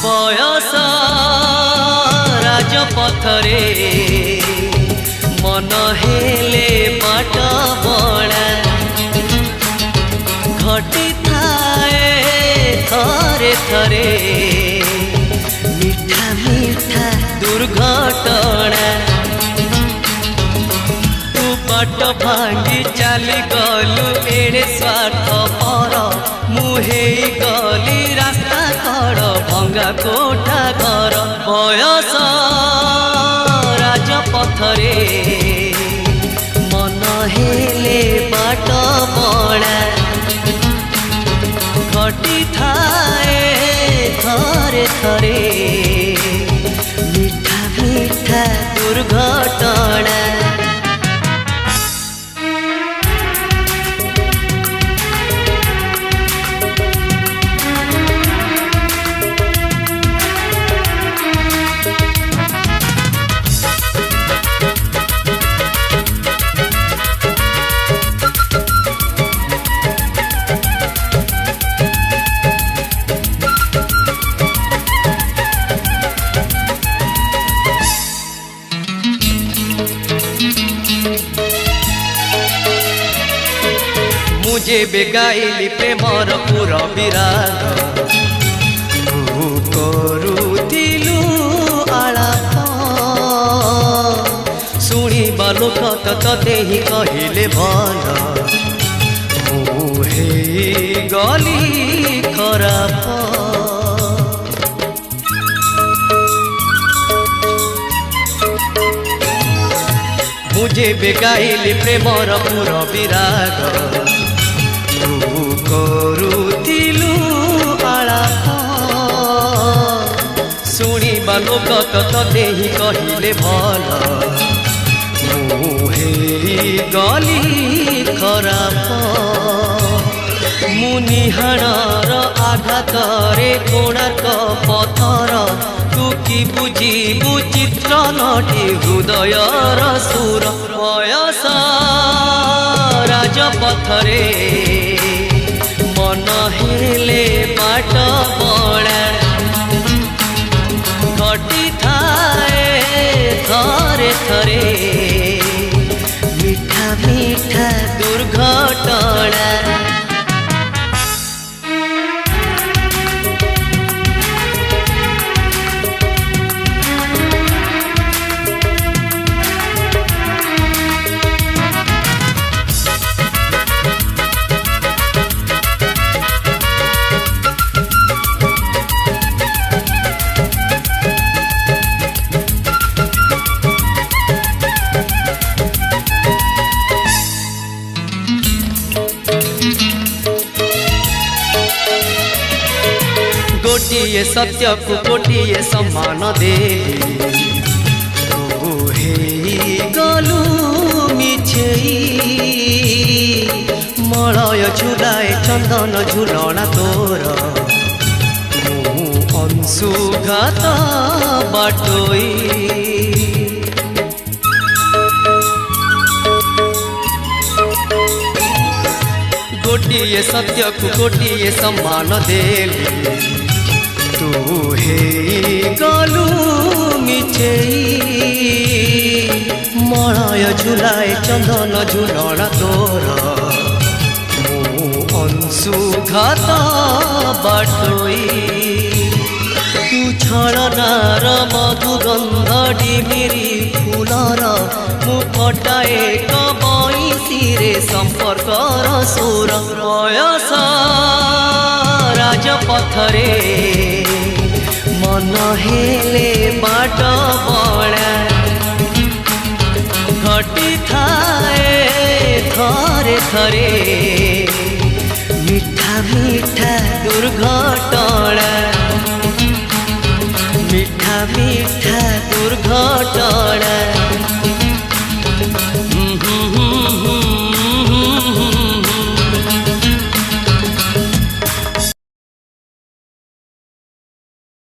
बयस राजपथरे मन हेले बाट बड़ा घटी थाए थरे थरे मीठा मीठा दुर्घटना तू बाट भांगी चली गलु एड़े स्वार्थ पर मुहे गली रास्ता कड़ भंगा कोठा घर बयस राजपथरे मन हेले बाट बड़ा घटी थाए थरे थरे मीठा मीठा दुर्घटना मुझे बेगाइली प्रेमर पूरा विराग तू करुथिलु आलाप शुणिबा लोक तते ही कहले भल मुहे गली खराप मुझे बेगाइली प्रेमर पूरा विराग करुथिलु आलाप शुणिबा लोक तते ही कहले भल मुहे गली खराप मुनिहाणर आघातरे कोणार्क पथर तू कि बुझिबु चित्र नटी हृदयर सुर बयस राजपथरे मन हेले बाट बड़ा घटी थाए थरे थरे मीठा मीठा दुर्घटना गोटिए सत्य को गोटिए सम्मान दे गलु मिछेई मलय झुलाए चंदन झुलना तोर मु अंशुघात बाटोई गोटिए सत्य को गोटिए सम्मान देली तू हे गलु मिछेई मलय झुलाए चंदन झुलना तोर मु अंशुघात बाटोई तू छलनार मधुगंध डिमिरी फुलर मु फटाए कबईसिरे संपर्कर सुर बयस राजपथरे मन हेले बाट बड़ा घटी थाए थरे थरे मीठा मीठा दुर्घटना मीठा मीठा दुर्घटना।